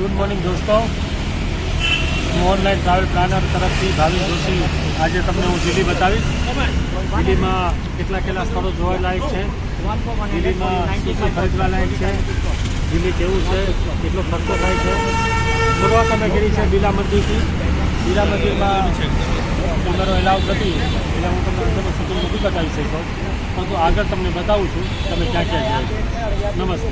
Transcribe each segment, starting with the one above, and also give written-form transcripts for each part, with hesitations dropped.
Good morning દોસ્તો, હું online travel planner તરફથી ભાવિક જોશી આજે તમને હું દિલ્હી બતાવીશ. દિલ્હીમાં કેટલા સ્થળો જોવાલાયક છે, દિલ્હીમાં શું શું ખરીદવા લાયક છે, દિલ્હી કેવું છે, કેટલો ખર્ચો થાય છે. શરૂઆત અમે કરી છે બિરલા મંદિરથી. બિરલા મંદિરમાં કેમેરો એલાઉડ નથી એટલે હું તમને અંદરનું શૂટિંગ નથી બતાવી શકતો, પરંતુ આગળ તમને બતાવું છું તમે ક્યાં ક્યાં જાય. નમસ્તે.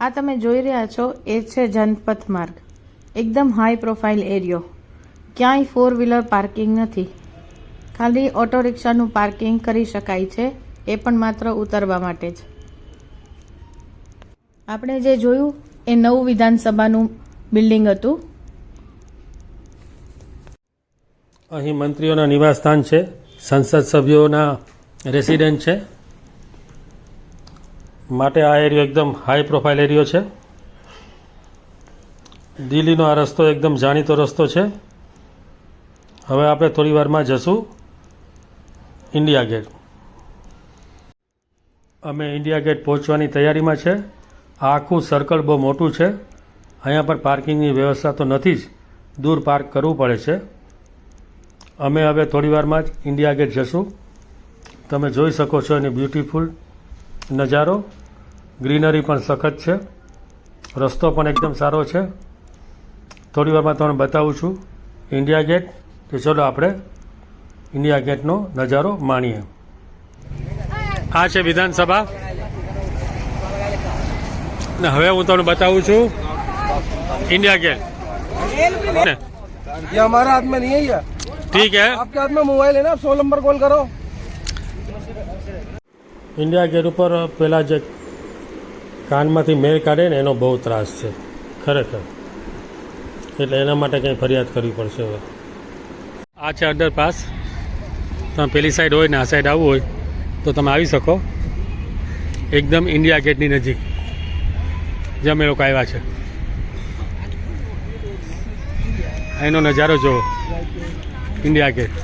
આ તમે જોઈ રહ્યા છો એ છે જનપથ માર્ગ. એકદમ હાઈ પ્રોફાઇલ એરિયો. ક્યાંય 4 વ્હીલર પાર્કિંગ નથી. ખાલી ઓટો રિક્ષાનું પાર્કિંગ કરી શકાય છે, એ પણ માત્ર ઉતરવા માટે જ. આપણે જે જોયું એ નવું વિધાનસભાનું બિલ્ડિંગ હતું. અહીં મંત્રીઓના નિવાસસ્થાન છે, સંસદ સભ્યોના રેસિડેન્ટ છે, માટે આ એરિયો એકદમ હાઈ પ્રોફાઇલ એરિયો છે. દિલ્હીનો આ રસ્તો એકદમ જાણીતો રસ્તો છે. હવે આપણે થોડી વારમાં જશું ઇન્ડિયા ગેટ. અમે ઇન્ડિયા ગેટ પહોંચવાની તૈયારીમાં છે. આ આખું સર્કલ બહુ મોટું છે. અહીંયા પર પાર્કિંગની વ્યવસ્થા તો નથી જ, દૂર પાર્ક કરવું પડે છે. અમે હવે થોડી વારમાં જ ઇન્ડિયા ગેટ જશું. તમે જોઈ શકો છો એની બ્યુટીફુલ નજારો. ગ્રીનરી પણ સખત છે, રસ્તો પણ એકદમ સારો છે. થોડી વારમાં તમને બતાવું છું ઇન્ડિયા ગેટ. તો ચલો આપણે ઇન્ડિયા ગેટનો નજારો માણીએ. આ છે વિધાનસભા ને હવે હું તમને બતાવું છું इंडिया गेट. ये हमारे हाथ में नहीं है, ये ठीक है. आपके हाथ में मोबाइल है ना, आप 100 नंबर कॉल करो. ઇન્ડિયા ગેટ ઉપર પેલા જે કાનમાંથી મેળ કાઢે ને એનો બહુ ત્રાસ છે ખરેખર, એટલે એના માટે કંઈ ફરિયાદ કરવી પડશે હવે. આ છે અંડરપાસ. તમે પેલી સાઈડ હોય ને આ સાઈડ આવવું હોય તો તમે આવી શકો. એકદમ ઇન્ડિયા ગેટની નજીક જે અમે લોકો આવ્યા છે. એનો નજારો જુઓ, ઇન્ડિયા ગેટ.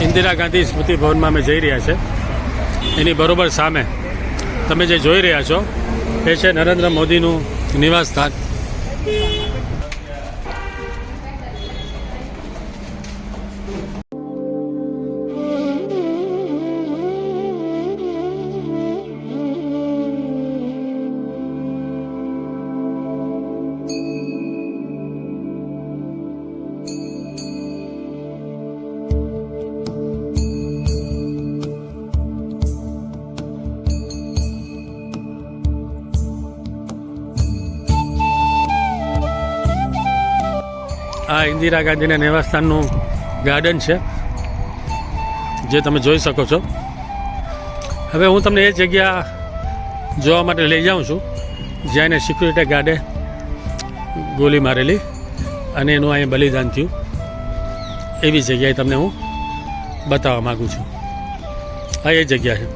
ઇન્દિરા ગાંધી સ્મૃતિ ભવનમાં અમે જઈ રહ્યા છે. એની બરોબર સામે તમે જે જોઈ રહ્યા છો એ છે નરેન્દ્ર મોદીનું નિવાસ સ્થાન. આ ઇન્દિરા ગાંધીના નિવાસસ્થાનનું ગાર્ડન છે જે તમે જોઈ શકો છો. હવે હું તમને એ જગ્યા જોવા માટે લઈ જાઉં છું જ્યાં એને સિક્યુરિટી ગાર્ડે ગોલી મારેલી અને એનું અહીં બલિદાન થયું. એવી જગ્યાએ તમને હું બતાવવા માગું છું. આ એ જગ્યા છે.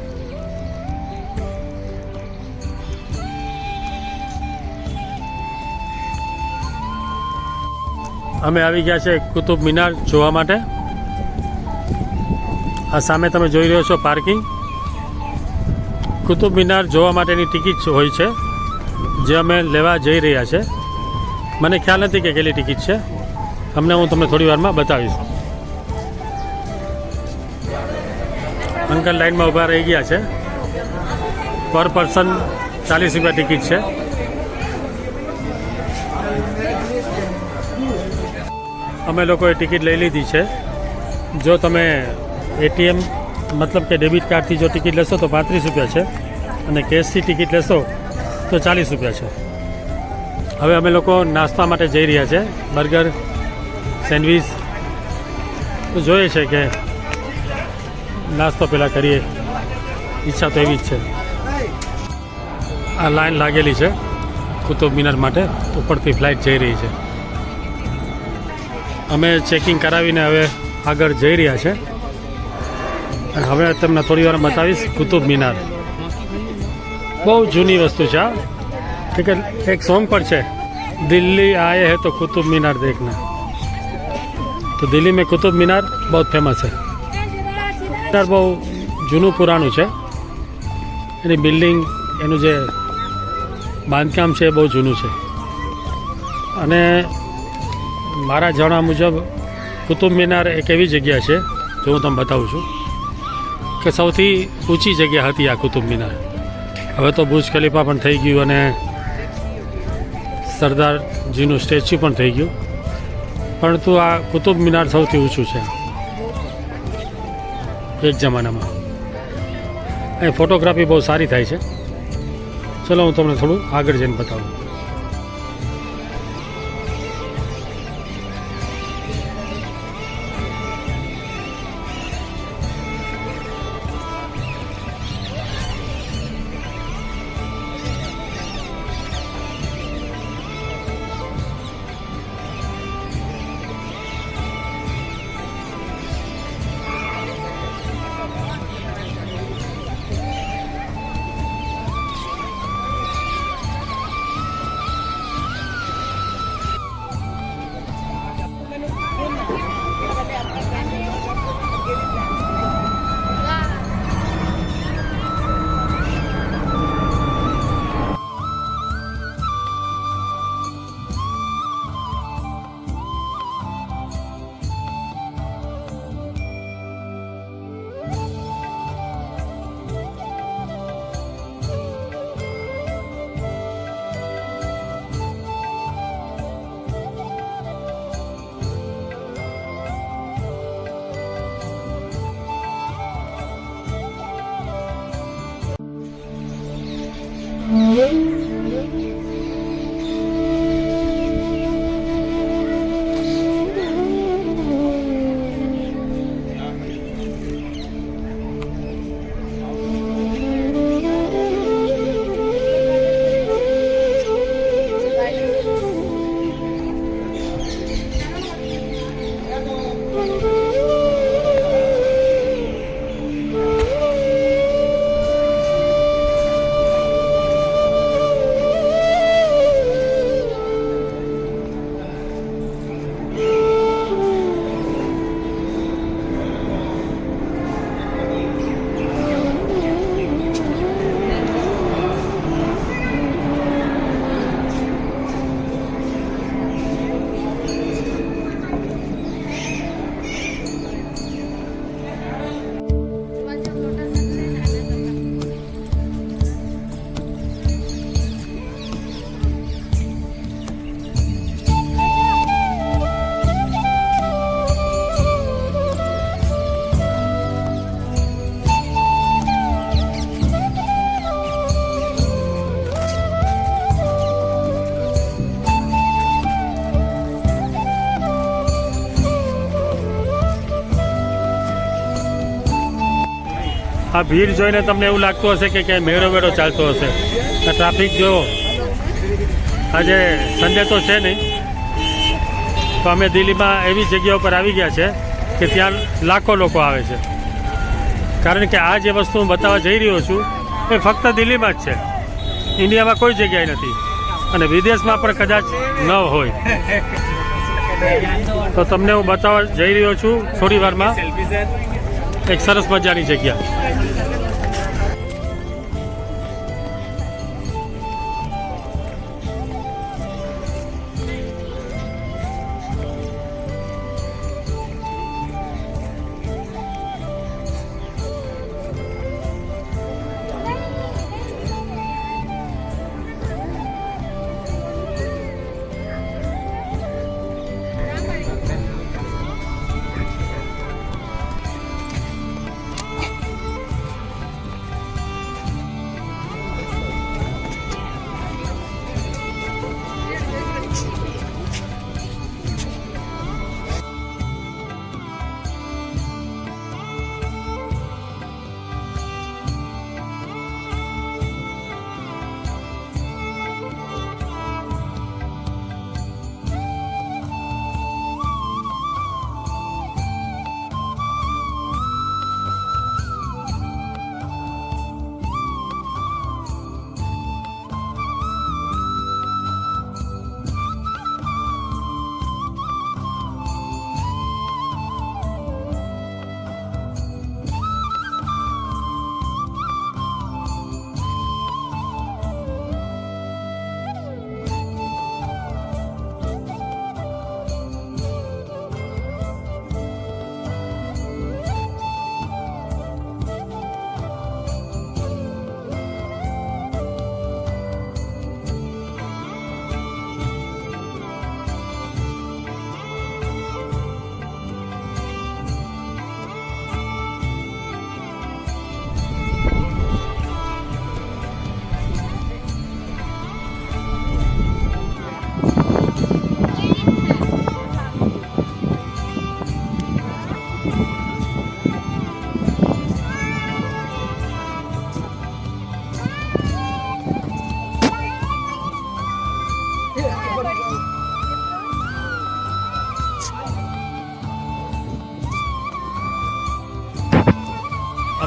અમે આવી ગયા છે કુતુબ મિનાર જોવા માટે. આ સામે તમે જોઈ રહ્યો છો પાર્કિંગ. કુતુબ મિનાર જોવા માટેની ટિકિટ હોય છે જે અમે લેવા જઈ રહ્યા છે. મને ખ્યાલ નથી કે કેટલી ટિકિટ છે, અમને હું તમને થોડી વારમાં બતાવીશ. અંકલ લાઈનમાં ઊભા રહી ગયા છે. પર પર્સન 40 રૂપિયા ટિકિટ છે. અમે લોકોએ ટિકિટ લઈ લીધી છે. જો તમે એટીએમ મતલબ કે ડેબિટ કાર્ડથી જો ટિકિટ લેશો તો 35 રૂપિયા છે, અને કેશની ટિકિટ લેશો તો 40 રૂપિયા છે. હવે અમે લોકો નાસ્તા માટે જઈ રહ્યા છે. બર્ગર, સેન્ડવીચ તો જોઈએ છે કે નાસ્તો પહેલાં કરીએ. ઈચ્છા તો એવી જ છે. આ લાઈન લાગેલી છે કુતુબ મિનાર માટે. ઉપરથી ફ્લાઇટ જઈ રહી છે. અમે ચેકિંગ કરાવીને હવે આગળ જઈ રહ્યા છે. અને હવે તમને થોડી વાર બતાવીશ કુતુબ મિનાર. બહુ જૂની વસ્તુ છે આ. ઠીક એક સોંગ પણ છે, દિલ્હી આયે હે તો કુતુબ મિનાર દેખના. તો દિલ્હી મેં કુતુબ મિનાર બહુ ફેમસ છે. મિનાર બહુ જૂનું પુરાણું છે. એની બિલ્ડિંગ, એનું જે બાંધકામ છે એ બહુ જૂનું છે. અને મારા જાણવા મુજબ કુતુબ મિનાર એક એવી જગ્યા છે, જો હું તમને બતાવું છું, કે સૌથી ઊંચી જગ્યા હતી આ કુતુબ મિનાર. હવે તો બુર્જ ખલીફા પણ થઈ ગયું અને સરદારજીનું સ્ટેચ્યુ પણ થઈ ગયું, પરંતુ આ કુતુબ મિનાર સૌથી ઊંચું છે એક જમાનામાં. અહીં ફોટોગ્રાફી બહુ સારી થાય છે. ચલો હું તમને થોડું આગળ જઈને બતાવું. આ ભીડ જોઈને તમને એવું લાગતું હશે કે ક્યાંય મેળો વેળો ચાલતો હશે. આ ટ્રાફિક જો આજે સન્ડે તો છે નહીં, તો અમે દિલ્હીમાં એવી જગ્યા ઉપર આવી ગયા છે કે ત્યાં લાખો લોકો આવે છે. કારણ કે આ જે વસ્તુ હું બતાવવા જઈ રહ્યો છું એ ફક્ત દિલ્હીમાં જ છે, ઇન્ડિયામાં કોઈ જગ્યાએ નથી અને વિદેશમાં પણ કદાચ ન હોય. તો તમને હું બતાવવા જઈ રહ્યો છું થોડી વારમાં એક સરસ મજાની જગ્યા.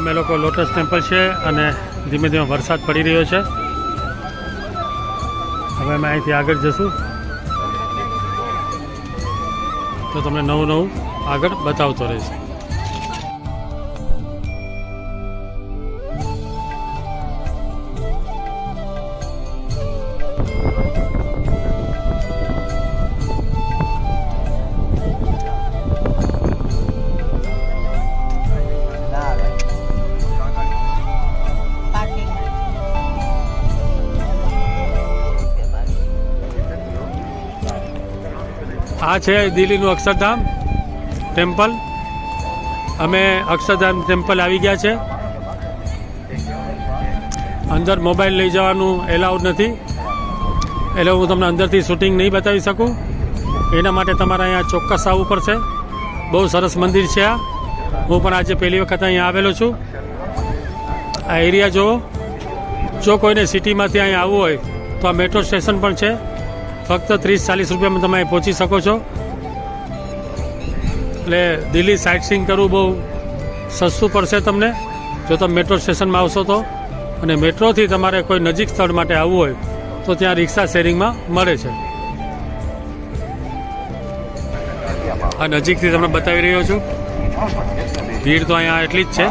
અમે લોકો લોટસ ટેમ્પલ છે અને ધીમે ધીમે વરસાદ પડી રહ્યો છે. હવે અમે અહીંથી આગળ જશું તો તમને નવું નવું આગળ બતાવતો રહીશ. આ છે દિલ્હીનું અક્ષરધામ ટેમ્પલ. અમે અક્ષરધામ ટેમ્પલ આવી ગયા છે. અંદર મોબાઈલ લઈ જવાનું એલાઉડ નથી, એટલે હું તમને અંદરથી શૂટિંગ નહીં બતાવી શકું. એના માટે તમારે અહીંયા ચોક્કસ આવવું પડશે. બહુ સરસ મંદિર છે આ. હું પણ આજે પહેલી વખત અહીંયા આવેલો છું. આ એરિયા જુઓ. જો કોઈને સિટીમાંથી અહીંયા આવવું હોય તો આ મેટ્રો સ્ટેશન પણ છે. ફક્ત 30-40 રૂપિયામાં તમે અહીં પહોંચી શકો છો. એટલે દિલ્હી સાઇટ સીઈંગ કરવું બહુ સસ્તું પડશે તમને જો તમે મેટ્રો સ્ટેશનમાં આવશો તો. અને મેટ્રોથી તમારે કોઈ નજીક સ્થળ માટે આવવું હોય તો ત્યાં રિક્ષા શેરિંગમાં મળે છે. આ નજીકથી તમને બતાવી રહ્યો છું. ભીડ તો અહીંયા એટલી જ છે.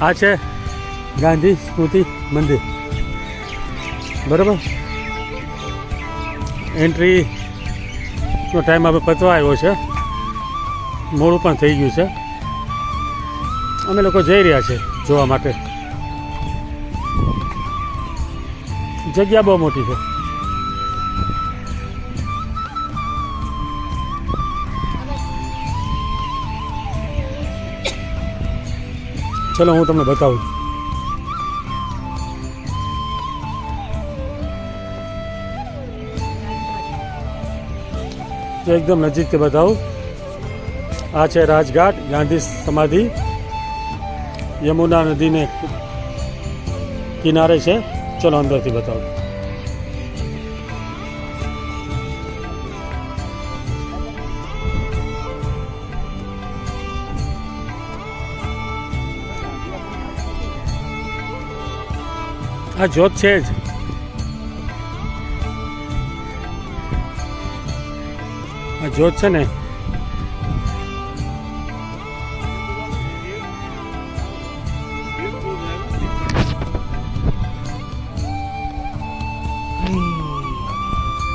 આ છે ગાંધી સ્મૃતિ મંદિર, બરાબર. એન્ટ્રીનો ટાઈમ હવે પતવા આવ્યો છે, મોડું પણ થઈ ગયું છે. અમે લોકો જઈ રહ્યા છે જોવા માટે. જગ્યા બહુ મોટી છે. ચલો હું તમને બતાવું. તો એકદમ નજીકથી બતાવું. આ છે રાજઘાટ, ગાંધી સમાધિ, યમુના નદીને કિનારે છે. ચલો અંદરથી બતાવું. આ જોત છે જ. આ જોત છે ને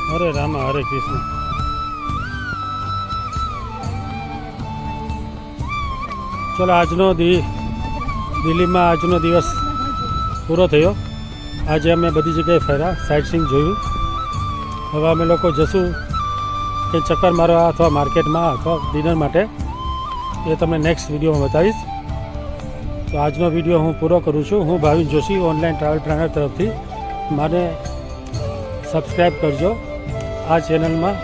હરે રામ હરે કૃષ્ણ. ચલો આજનો દિલ્હીમાં આજનો દિવસ પૂરો થયો. આજે અમે બધી જગ્યાએ ફર્યા, સાઇટ સીઈંગ જોયું. હવે અમે લોકો જશું કે ચક્કર મારવા અથવા માર્કેટમાં અથવા ડિનર માટે. એ તમને નેક્સ્ટ વિડીયોમાં બતાવીશ. તો આજનો વિડીયો હું પૂરો કરું છું. હું Bhavin Joshi, online travel planner તરફથી. મને સબસ્ક્રાઈબ કરજો આ ચેનલમાં.